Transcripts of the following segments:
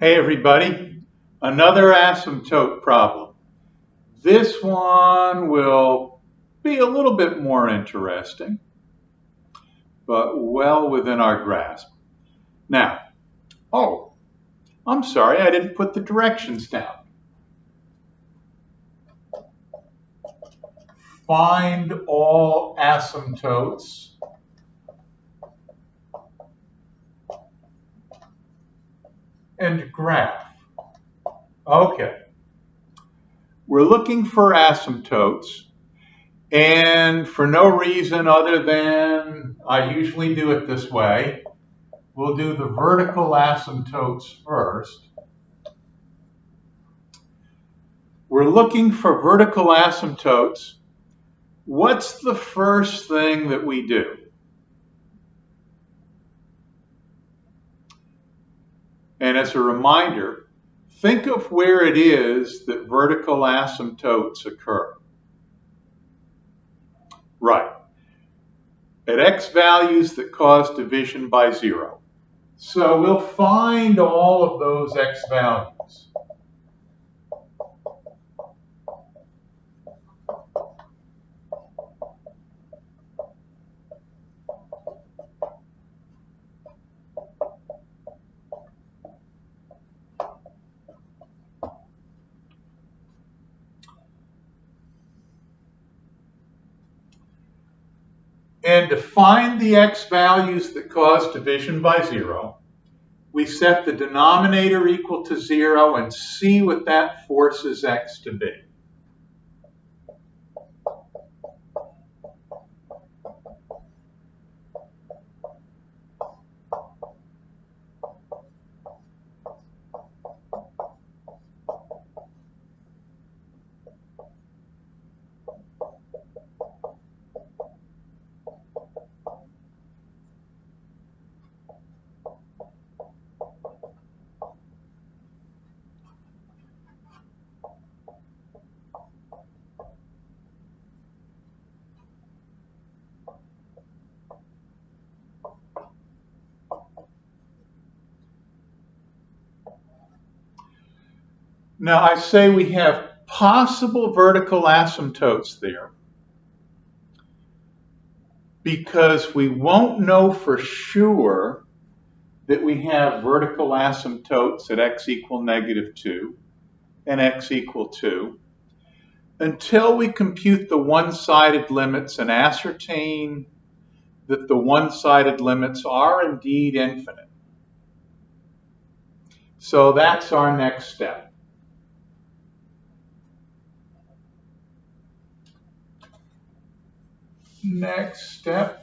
Hey everybody, another asymptote problem. This one will be a little bit more interesting, but well within our grasp. Now, I'm sorry, I didn't put the directions down. Find all asymptotes and graph. Okay, we're looking for asymptotes. And for no reason other than I usually do it this way, we'll do the vertical asymptotes first. We're looking for vertical asymptotes. What's the first thing that we do? And as a reminder, think of where it is that vertical asymptotes occur. Right. At x values that cause division by 0. So we'll find all of those x values. And to find the x values that cause division by 0, we set the denominator equal to 0 and see what that forces x to be. Now I say we have possible vertical asymptotes there because we won't know for sure that we have vertical asymptotes at x equal -2 and x equal 2 until we compute the one-sided limits and ascertain that the one-sided limits are indeed infinite. So that's our next step. Next step.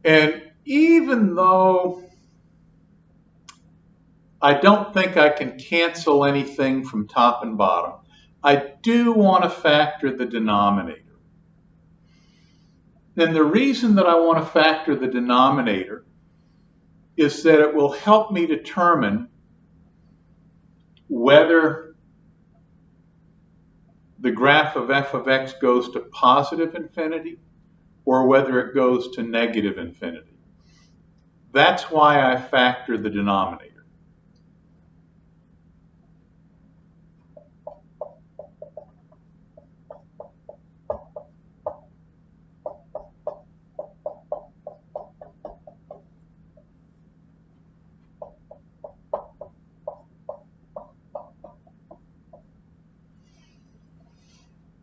And even though I don't think I can cancel anything from top and bottom, I do want to factor the denominator. And the reason that I want to factor the denominator is that it will help me determine whether the graph of f of x goes to positive infinity or whether it goes to negative infinity. That's why I factor the denominator.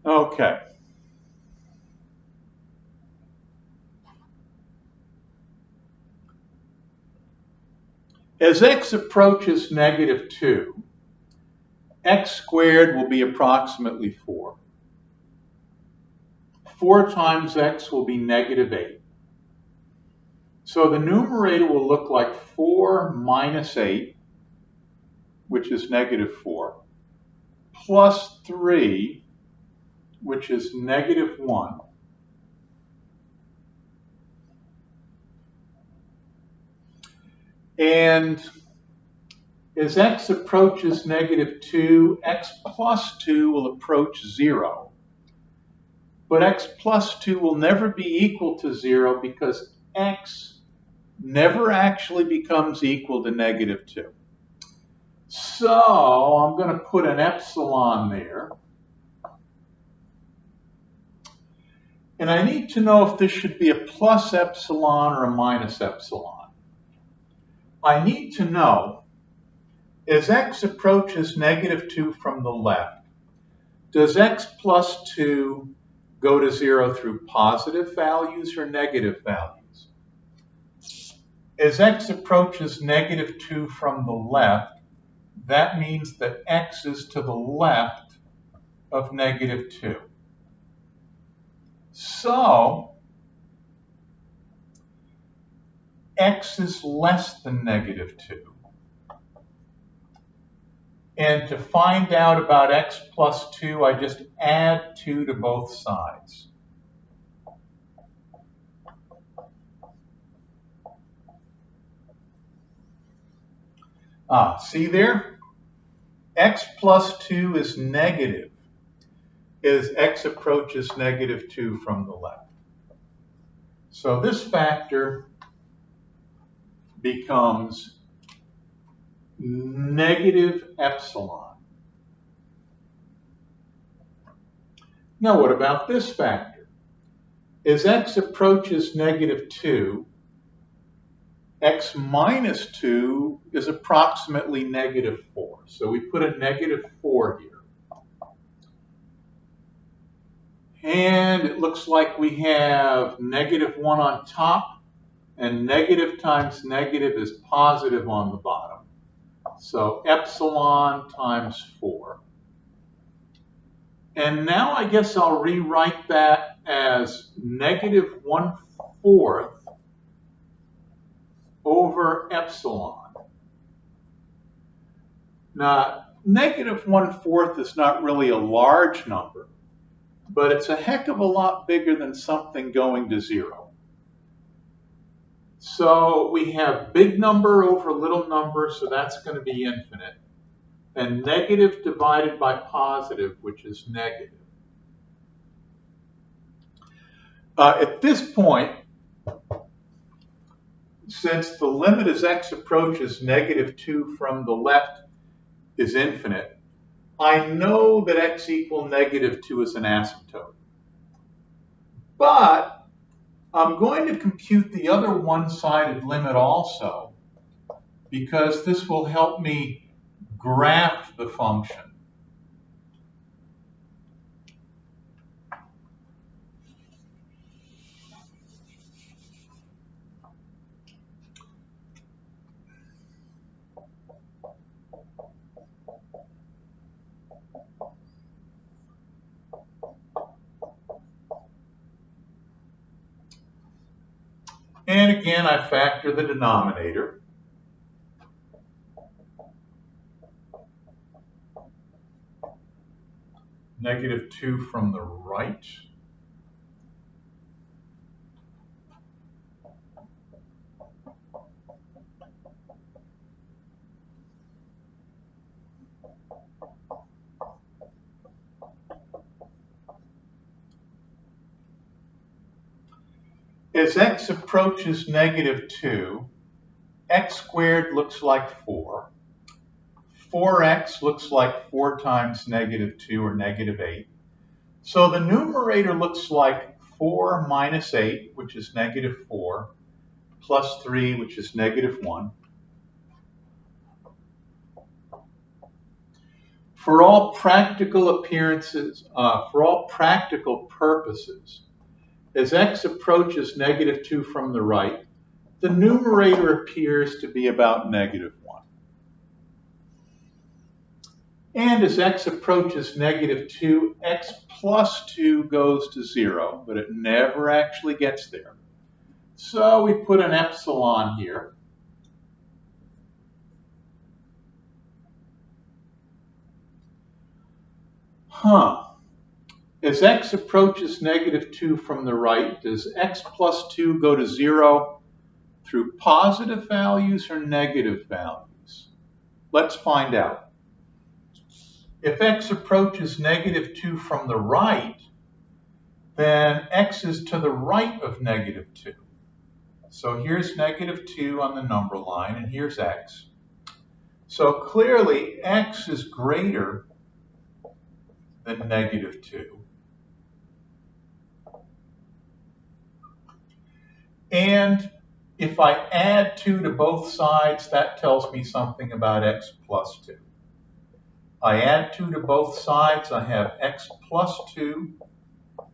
Okay. As x approaches negative 2, x squared will be approximately 4. 4 times x will be negative 8. So the numerator will look like 4 minus 8, which is negative 4, plus 3, which is negative 1. And as x approaches negative 2, x plus 2 will approach 0. But x plus 2 will never be equal to 0 because x never actually becomes equal to negative 2. So I'm going to put an epsilon there. And I need to know if this should be a plus epsilon or a minus epsilon. I need to know, as x approaches negative 2 from the left, does x plus 2 go to 0 through positive values or negative values? As x approaches negative 2 from the left, that means that x is to the left of negative 2. So, x is less than negative 2. And to find out about x plus 2, I just add 2 to both sides. See there? X plus 2 is negative as x approaches negative 2 from the left. So this factor becomes negative epsilon. Now what about this factor? As x approaches negative 2, x minus 2 is approximately negative 4. So we put a negative 4 here. And it looks like we have negative 1 on top, and negative times negative is positive on the bottom. So epsilon times 4. And now I guess I'll rewrite that as negative 1/4 over epsilon. Now, negative 1/4 is not really a large number, but it's a heck of a lot bigger than something going to 0. So we have big number over little number, so that's going to be infinite. And negative divided by positive, which is negative. At this point, since the limit as x approaches negative 2 from the left is infinite, I know that x equal negative 2 is an asymptote. But I'm going to compute the other one-sided limit also, because this will help me graph the function. And again, I factor the denominator. Negative 2 from the right. As x approaches negative 2, x squared looks like 4. 4x looks like 4 times negative 2, or negative 8. So the numerator looks like 4 minus 8, which is negative 4, plus 3, which is negative 1. For all practical appearances, for all practical purposes, as x approaches negative 2 from the right, the numerator appears to be about -1. And as x approaches -2, x plus 2 goes to 0, but it never actually gets there. So we put an epsilon here. As x approaches -2 from the right, does x plus 2 go to 0 through positive values or negative values? Let's find out. If x approaches -2 from the right, then x is to the right of -2. So here's -2 on the number line, and here's x. So clearly, x is greater than -2. And if I add 2 to both sides, that tells me something about x plus 2. I add 2 to both sides, I have x plus 2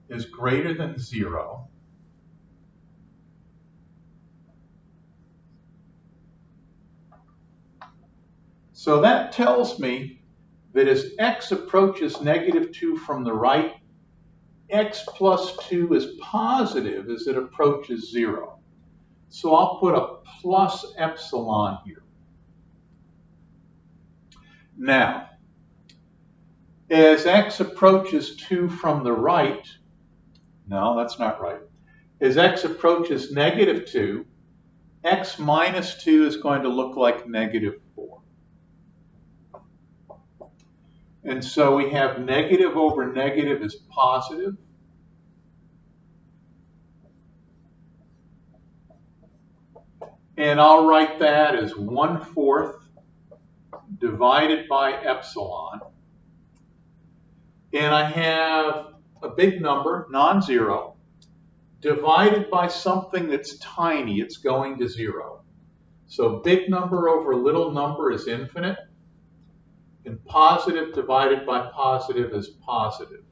is greater than 0. So that tells me that as x approaches -2 from the right, x plus 2 is positive as it approaches 0. So I'll put a plus epsilon here. Now, as x approaches 2 from the right, no, that's not right. As x approaches -2, x minus 2 is going to look like -4. And so we have negative over negative is positive. And I'll write that as 1/4 divided by epsilon. And I have a big number, non-zero, divided by something that's tiny. It's going to 0. So big number over little number is infinite. And positive divided by positive is positive.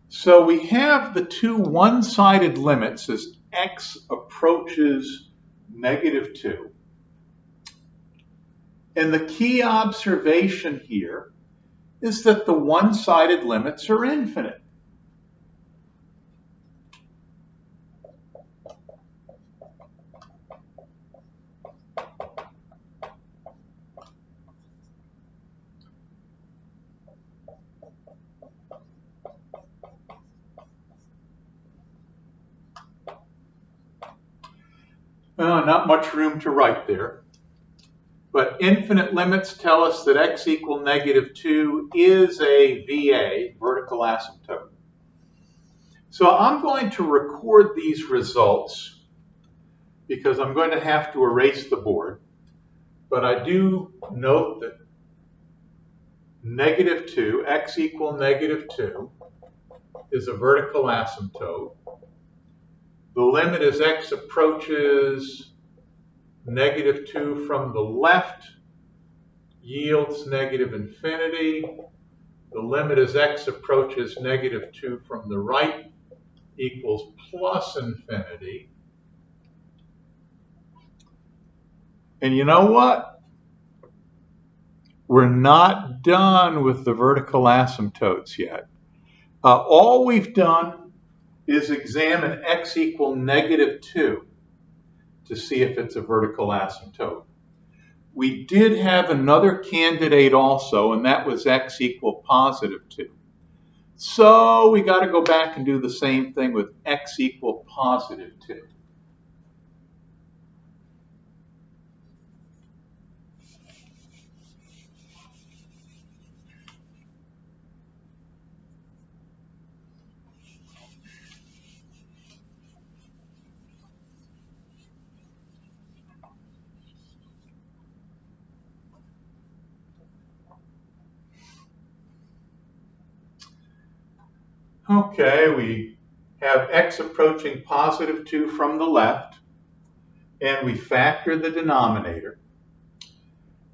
So we have the two one-sided limits as x approaches -2. And the key observation here is that the one-sided limits are infinite. Not much room to write there. But infinite limits tell us that x equal -2 is a VA, vertical asymptote. So I'm going to record these results because I'm going to have to erase the board. But I do note that -2, x equal -2, is a vertical asymptote. The limit as x approaches -2 from the left yields -infinity. The limit as x approaches -2 from the right equals +infinity. And you know what? We're not done with the vertical asymptotes yet. All we've done is examine x equal -2 to see if it's a vertical asymptote. We did have another candidate also, and that was x equal +2. So we got to go back and do the same thing with x equal +2. Okay, we have x approaching +2 from the left, and we factor the denominator.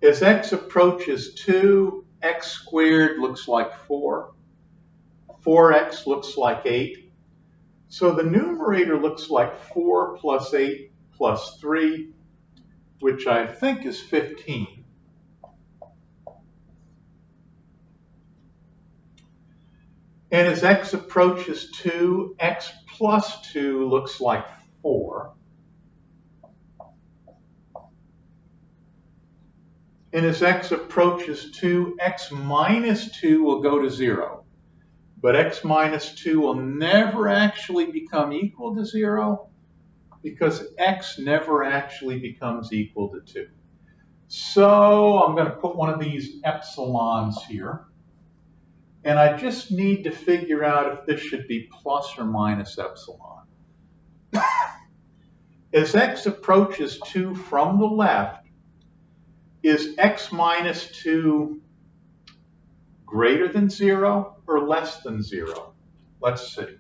As x approaches 2, x squared looks like 4. 4x looks like 8. So the numerator looks like 4 plus 8 plus 3, which I think is 15. And as x approaches 2, x plus 2 looks like 4. And as x approaches 2, x minus 2 will go to 0. But x minus 2 will never actually become equal to 0 because x never actually becomes equal to 2. So I'm going to put one of these epsilons here. And I just need to figure out if this should be plus or minus epsilon. As x approaches 2 from the left, is x minus 2 greater than 0 or less than 0? Let's see.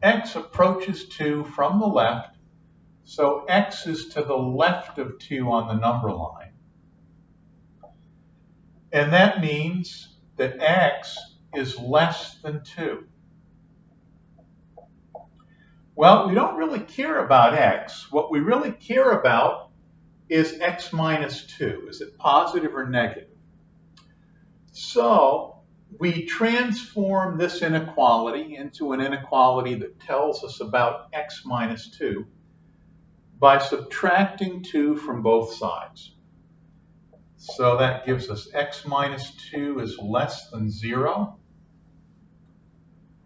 X approaches 2 from the left, so x is to the left of 2 on the number line. And that means that x is less than 2. Well, we don't really care about x. What we really care about is x minus 2. Is it positive or negative? So we transform this inequality into an inequality that tells us about x minus 2 by subtracting 2 from both sides. So that gives us x minus 2 is less than 0.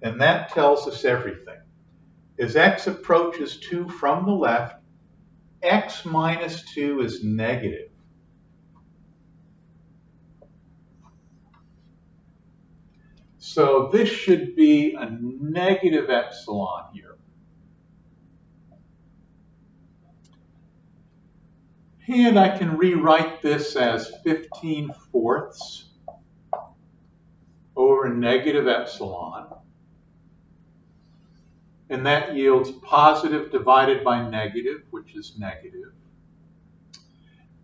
And that tells us everything. As x approaches 2 from the left, x minus 2 is negative. So this should be a negative epsilon here. And I can rewrite this as 15/4 over negative epsilon. And that yields positive divided by negative, which is negative.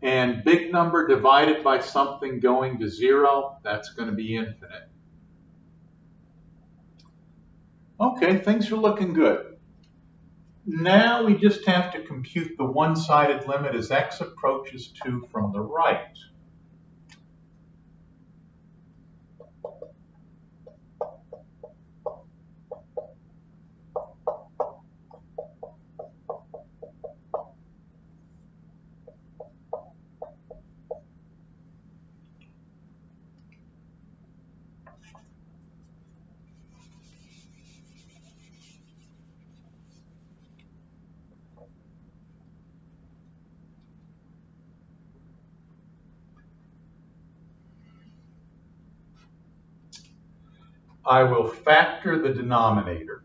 And big number divided by something going to 0, that's going to be infinite. Okay, things are looking good. Now we just have to compute the one-sided limit as x approaches 2 from the right. I will factor the denominator.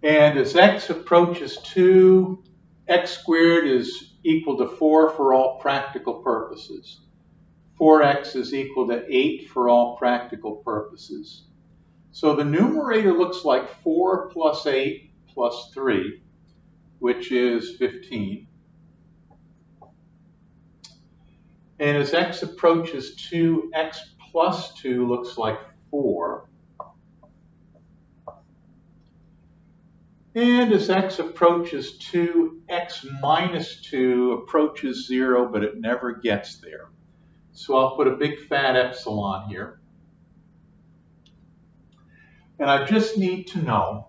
And as x approaches 2, x squared is equal to 4 for all practical purposes. 4x is equal to 8 for all practical purposes. So the numerator looks like 4 plus 8 plus 3, which is 15. And as x approaches 2, x plus 2 looks like 4. And as x approaches 2, x minus 2 approaches 0, but it never gets there. So I'll put a big fat epsilon here. And I just need to know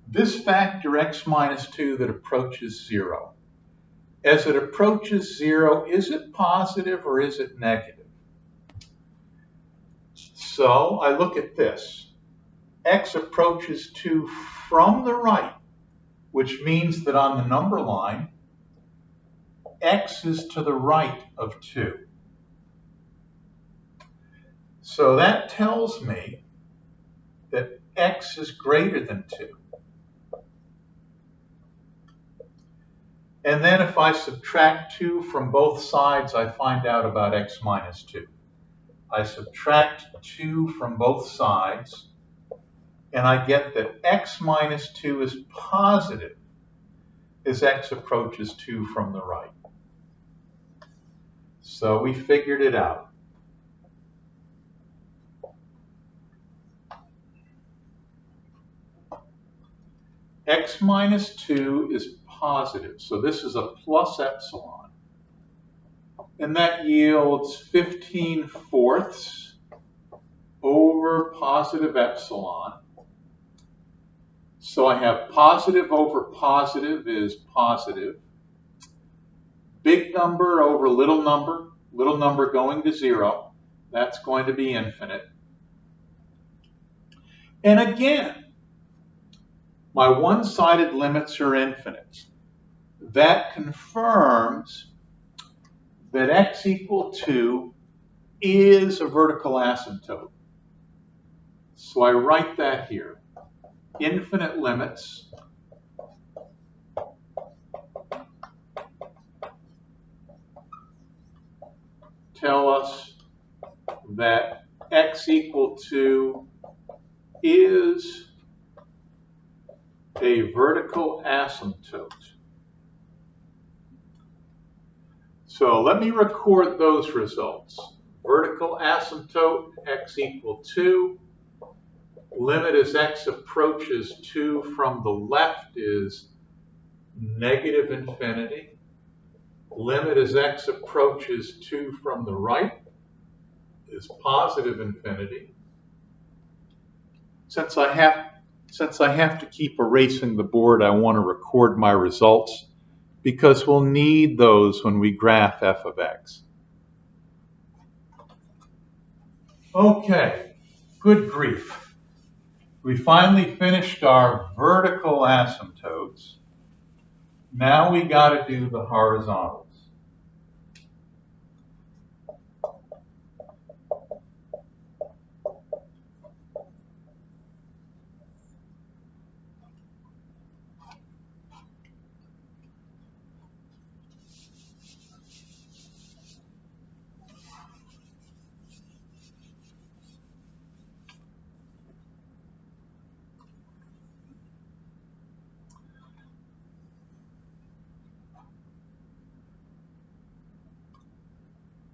this factor x minus 2 that approaches 0. As it approaches 0, is it positive or is it negative? So I look at this. X approaches 2 from the right, which means that on the number line, x is to the right of 2. So that tells me that x is greater than 2. And then if I subtract 2 from both sides, I find out about x minus 2. I subtract 2 from both sides, and I get that x minus 2 is positive as x approaches 2 from the right. So we figured it out. X minus 2 is positive, so this is a plus epsilon. And that yields 15/4 over positive epsilon. So I have positive over positive is positive. Big number over little number going to 0, that's going to be infinite. And again, my one-sided limits are infinite. That confirms that x equal 2 is a vertical asymptote. So I write that here. Infinite limits tell us that x equal 2 is a vertical asymptote. So let me record those results. Vertical asymptote, x equal 2. Limit as x approaches 2 from the left is negative infinity. Limit as x approaches 2 from the right is positive infinity. Since I have to keep erasing the board, I want to record my results because we'll need those when we graph f of x. Okay, good grief. We finally finished our vertical asymptotes. Now we got to do the horizontals.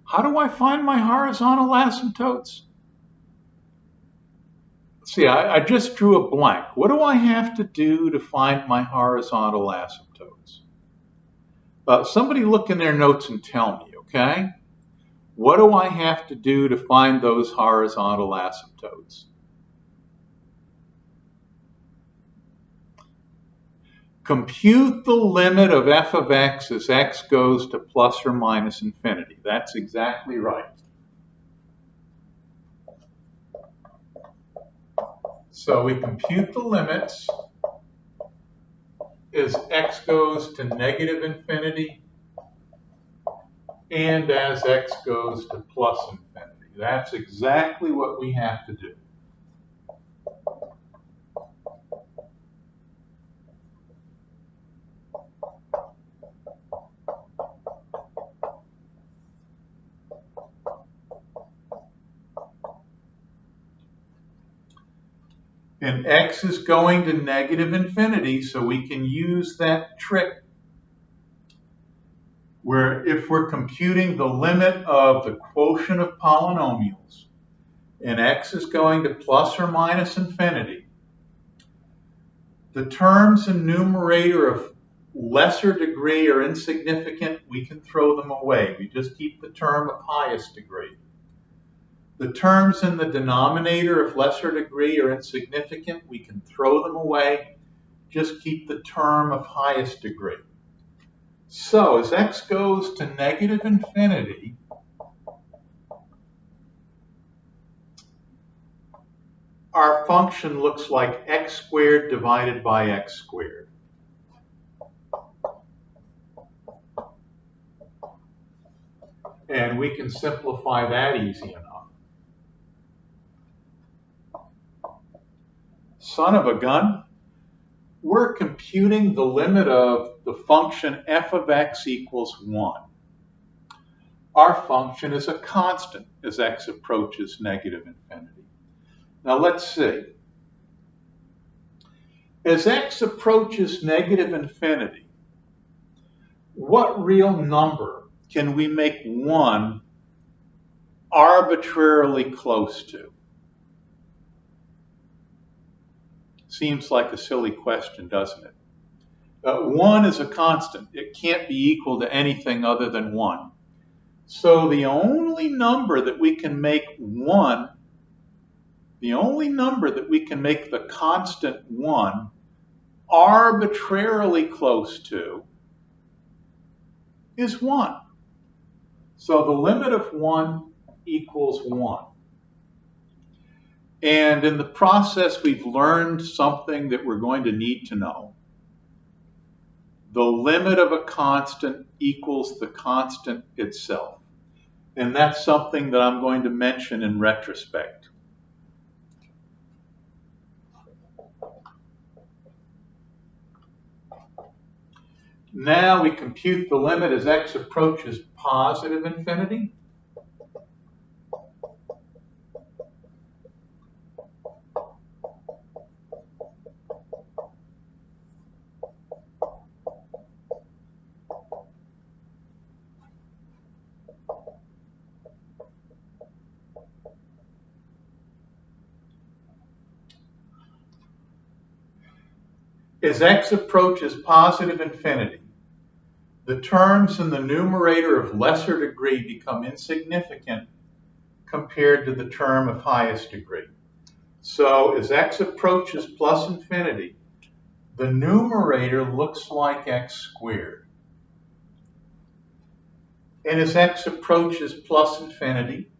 How do I find my horizontal asymptotes? See, I just drew a blank. What do I have to do to find my horizontal asymptotes? Somebody look in their notes and tell me, okay? What do I have to do to find those horizontal asymptotes? Compute the limit of f of x as x goes to plus or minus infinity. That's exactly right. So we compute the limits as x goes to negative infinity and as x goes to plus infinity. That's exactly what we have to do. And x is going to negative infinity, so we can use that trick where if we're computing the limit of the quotient of polynomials and x is going to plus or minus infinity, the terms in numerator of lesser degree or insignificant, we can throw them away. We just keep the term of highest degree. The terms in the denominator of lesser degree or insignificant, we can throw them away. Just keep the term of highest degree. So as x goes to negative infinity, our function looks like x squared divided by x squared. And we can simplify that easy enough. Son of a gun, we're computing the limit of the function f of x equals 1. Our function is a constant as x approaches negative infinity. Now let's see. As x approaches negative infinity, what real number can we make 1 arbitrarily close to? Seems like a silly question, doesn't it? 1 is a constant. It can't be equal to anything other than 1. So the only number that we can make 1, the only number that we can make the constant 1 arbitrarily close to is 1. So the limit of 1 equals 1. And in the process, we've learned something that we're going to need to know. The limit of a constant equals the constant itself. And that's something that I'm going to mention in retrospect. Now we compute the limit as x approaches positive infinity. As x approaches positive infinity, the terms in the numerator of lesser degree become insignificant compared to the term of highest degree. So as x approaches plus infinity, the numerator looks like x squared. And as x approaches plus infinity,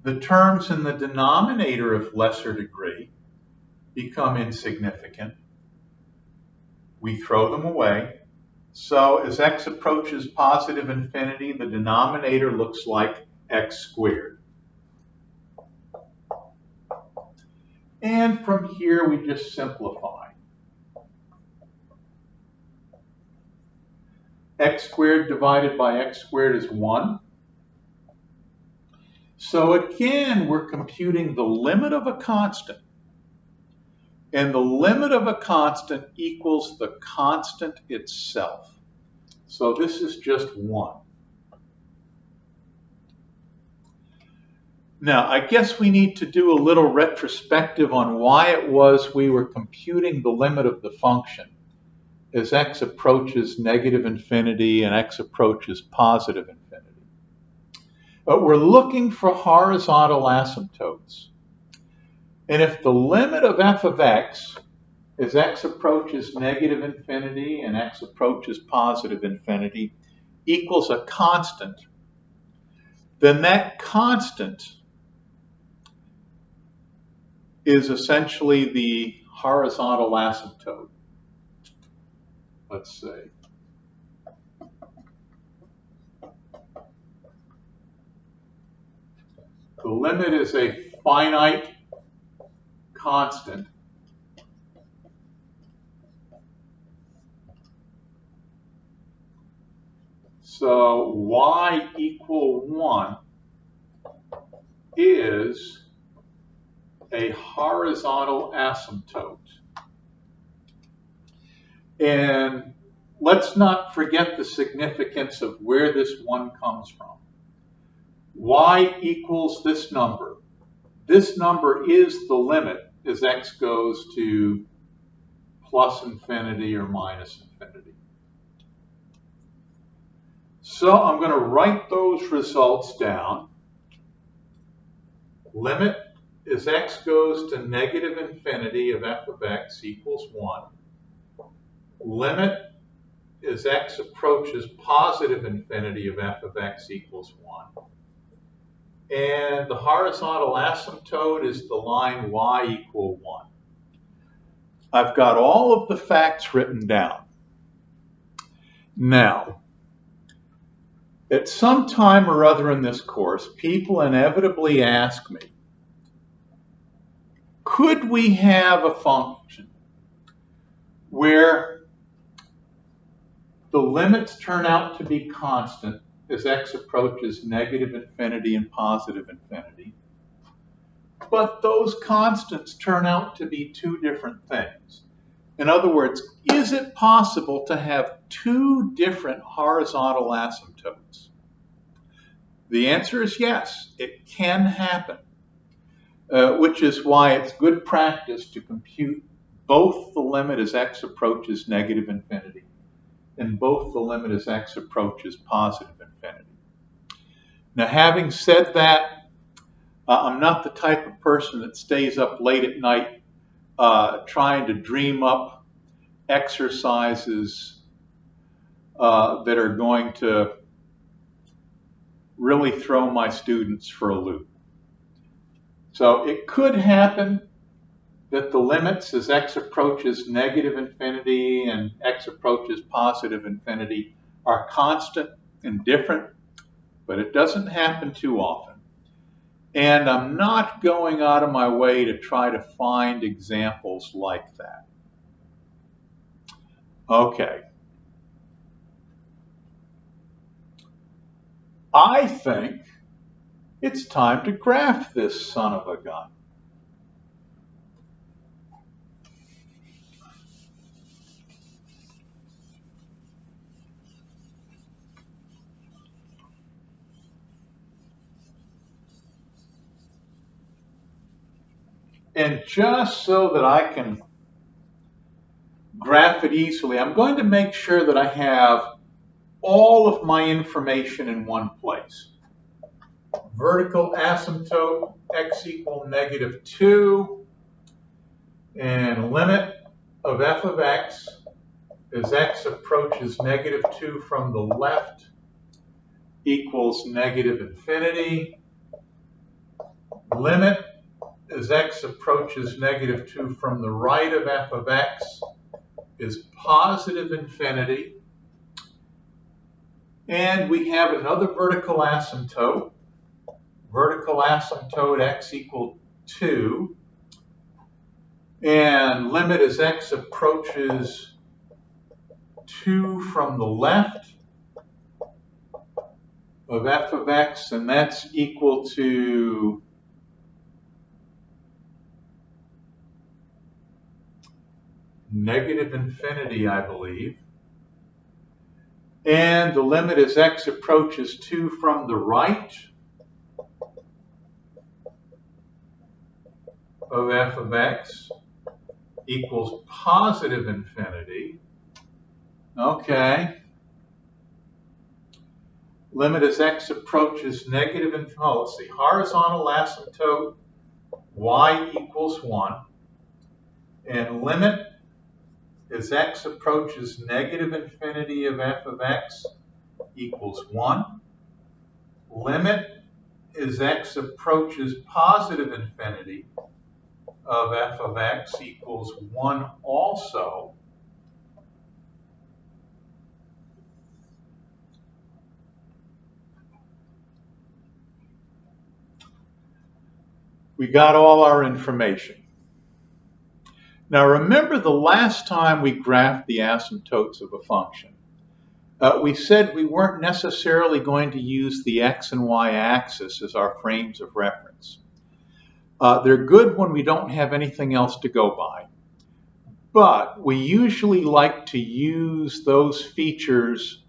the terms in the denominator of lesser degree become insignificant. We throw them away. So as x approaches positive infinity, the denominator looks like x squared. And from here, we just simplify. X squared divided by x squared is 1. So again, we're computing the limit of a constant. And the limit of a constant equals the constant itself. So this is just 1. Now, I guess we need to do a little retrospective on why it was we were computing the limit of the function as x approaches negative infinity and x approaches positive infinity. But we're looking for horizontal asymptotes. And if the limit of f of x as x approaches negative infinity and x approaches positive infinity equals a constant, then that constant is essentially the horizontal asymptote. Let's see. The limit is a finite constant. So y equal 1 is a horizontal asymptote. And let's not forget the significance of where this 1 comes from. Y equals this number. This number is the limit as x goes to plus infinity or minus infinity. So I'm going to write those results down. Limit as x goes to negative infinity of f of x equals 1. Limit as x approaches positive infinity of f of x equals 1. And the horizontal asymptote is the line y equal 1. I've got all of the facts written down. Now, at some time or other in this course, people inevitably ask me, could we have a function where the limits turn out to be constant as x approaches negative infinity and positive infinity. But those constants turn out to be two different things. In other words, is it possible to have two different horizontal asymptotes? The answer is yes, it can happen, which is why it's good practice to compute both the limit as x approaches negative infinity and both the limit as x approaches positive infinity. Now, having said that, I'm not the type of person that stays up late at night trying to dream up exercises that are going to really throw my students for a loop. So it could happen that the limits as x approaches negative infinity and x approaches positive infinity are constant and different, but it doesn't happen too often. And I'm not going out of my way to try to find examples like that. Okay. I think it's time to graph this son of a gun. And just so that I can graph it easily, I'm going to make sure that I have all of my information in one place. Vertical asymptote, x equal negative 2, and limit of f of x as x approaches negative 2 from the left equals negative infinity. Limit as x approaches negative 2 from the right of f of x is positive infinity. And we have another vertical asymptote x equal 2. And limit as x approaches 2 from the left of f of x, and that's equal to negative infinity, I believe. And the limit as x approaches 2 from the right of f of x equals positive infinity. Okay. Limit as x approaches negative infinity. Oh, let's see. Horizontal asymptote y equals 1. And limit as x approaches negative infinity of f of x equals 1. Limit as x approaches positive infinity of f of x equals 1 also. We got all our information. Now remember the last time we graphed the asymptotes of a function. We said we weren't necessarily going to use the x and y axis as our frames of reference. They're good when we don't have anything else to go by. But we usually like to use those features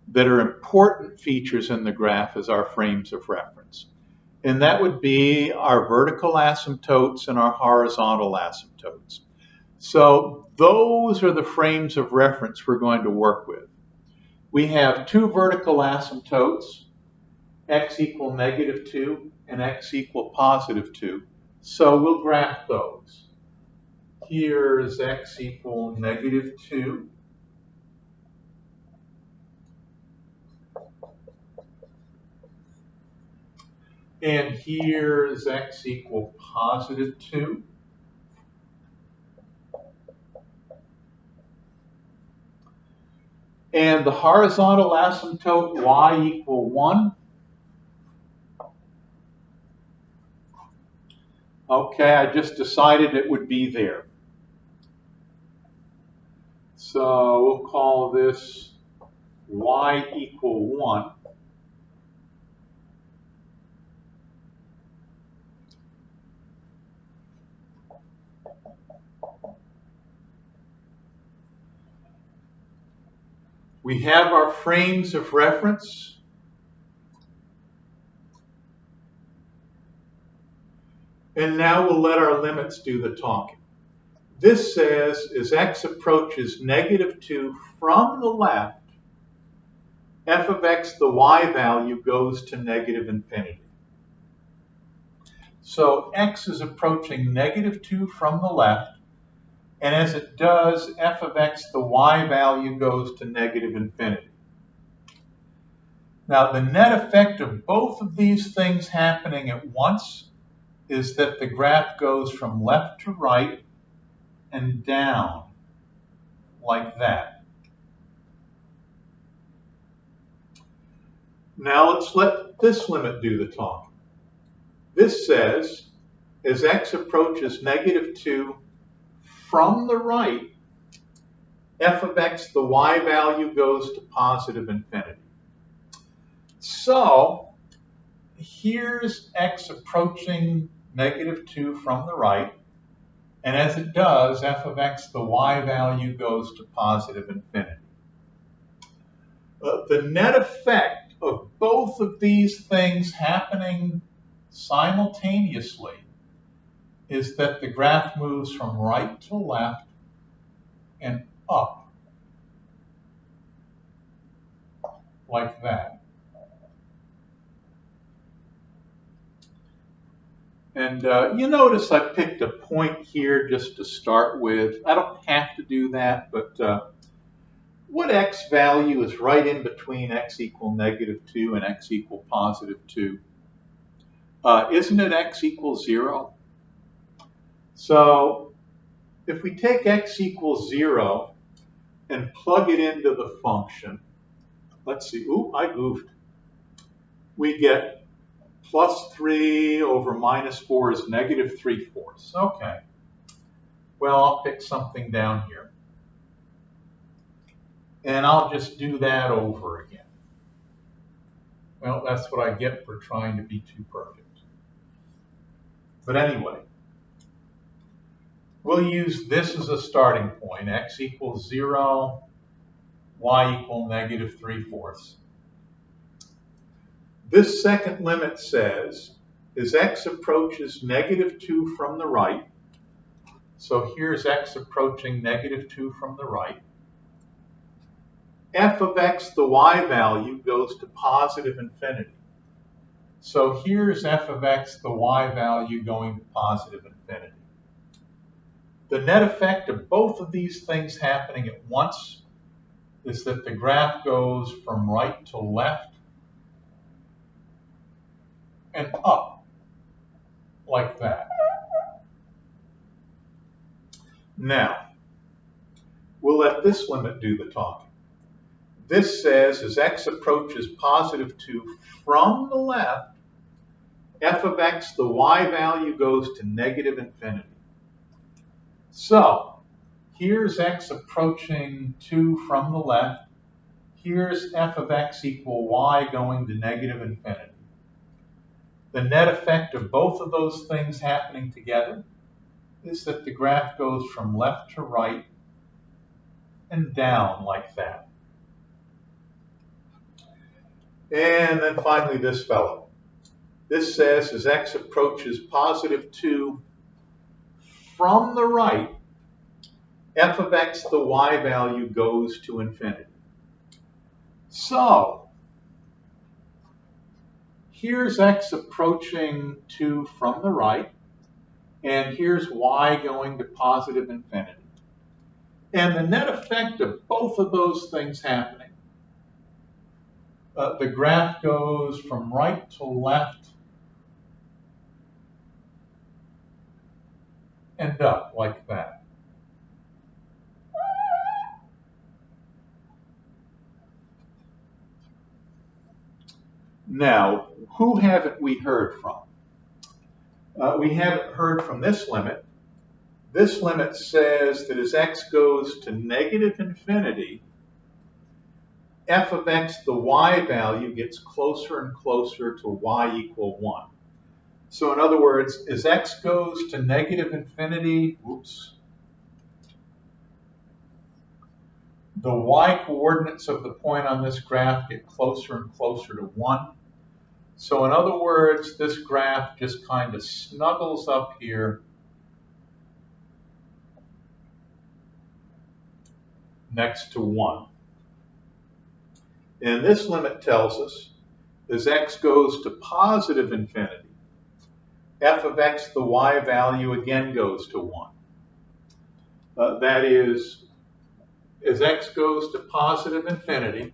that are important features in the graph as our frames of reference. And that would be our vertical asymptotes and our horizontal asymptotes. So those are the frames of reference we're going to work with. We have two vertical asymptotes, x equal negative 2 and x equal positive 2. So we'll graph those. Here is x equal negative 2. And here is x equal positive 2. And the horizontal asymptote y equal 1. Okay, I just decided it would be there. So we'll call this y equal 1. We have our frames of reference. And now we'll let our limits do the talking. This says, as x approaches -2 from the left, f of x, the y value, goes to -infinity. So x is approaching -2 from the left, and as it does, f of x, the y value, goes to -infinity. Now, the net effect of both of these things happening at once is that the graph goes from left to right and down, like that. Now let's let this limit do the talking. This says, as x approaches -2 from the right, f of x, the y value, goes to +infinity. So here's x approaching -2 from the right, and as it does, f of x, the y value, goes to +infinity. The net effect of both of these things happening simultaneously is that the graph moves from right to left and up, like that. And you notice I picked a point here just to start with. I don't have to do that, but what x value is right in between x equal -2 and x equal +2? Isn't it x equals 0? So if we take x equals 0 and plug it into the function, let's see, ooh, I goofed. We get +3 over -4 is -3/4. Okay. Well, I'll pick something down here. And I'll just do that over again. Well, that's what I get for trying to be too perfect. But anyway, we'll use this as a starting point. X equals 0, y equal -3/4. This second limit says, as x approaches -2 from the right, so here's x approaching -2 from the right, f of x, the y value, goes to +infinity. So here's f of x, the y value, going to +infinity. The net effect of both of these things happening at once is that the graph goes from right to left and up, like that. Now, we'll let this limit do the talking. This says, as x approaches +2 from the left, f of x, the y value, goes to -infinity. So here's x approaching 2 from the left. Here's f of x equal y going to -infinity. The net effect of both of those things happening together is that the graph goes from left to right and down, like that. And then finally this fellow. This says, as x approaches +2 from the right, f of x, the y value, goes to infinity. So here's x approaching 2 from the right, and here's y going to +infinity. And the net effect of both of those things happening, the graph goes from right to left and up, like that. Now, who haven't we heard from? We haven't heard from this limit, This limit says that as x goes to negative infinity, f of x, the y value, gets closer and closer to y equal 1. So in other words, as x goes to negative infinity, the y coordinates of the point on this graph get closer and closer to 1. So in other words, this graph just kind of snuggles up here next to 1. And this limit tells us as x goes to positive infinity, f of x, the y value, again goes to 1. That is, as x goes to positive infinity,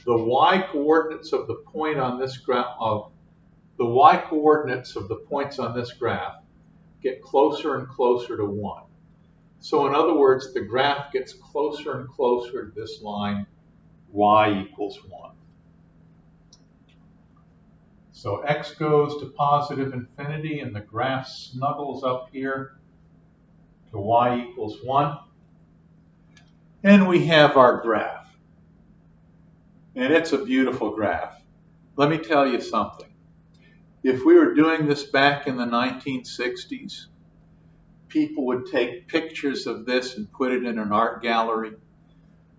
the y coordinates of the point on this graph, the y coordinates of the points on this graph get closer and closer to 1. So in other words, the graph gets closer and closer to this line, y equals 1. So x goes to positive infinity and the graph snuggles up here to y equals 1. And we have our graph. And it's a beautiful graph. Let me tell you something. If we were doing this back in the 1960s, people would take pictures of this and put it in an art gallery.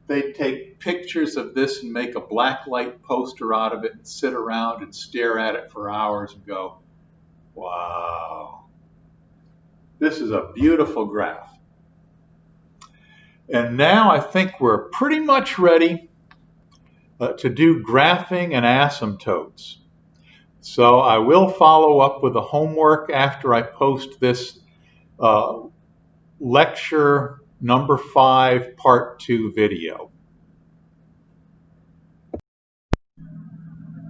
They'd take pictures of this and make a blacklight poster out of it and sit around and stare at it for hours and go, wow, this is a beautiful graph. And now I think we're pretty much ready to do graphing and asymptotes. So I will follow up with the homework after I post this lecture number 5 part 2 video.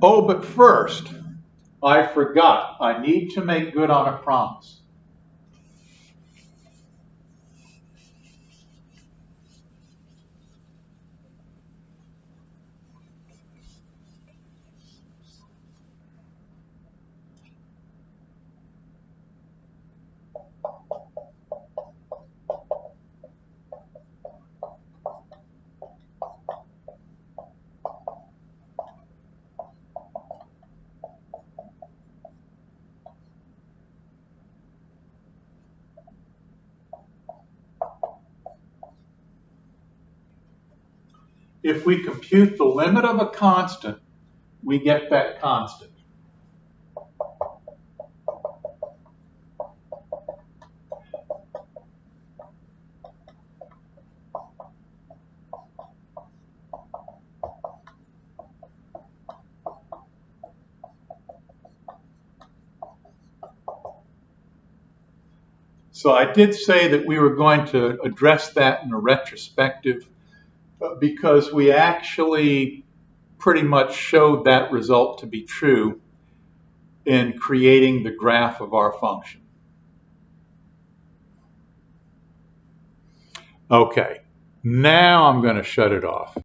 Oh, but first, I forgot. I need to make good on a promise. If we compute the limit of a constant, we get that constant. So I did say that we were going to address that in a retrospective because we actually pretty much showed that result to be true in creating the graph of our function. Okay, now I'm going to shut it off.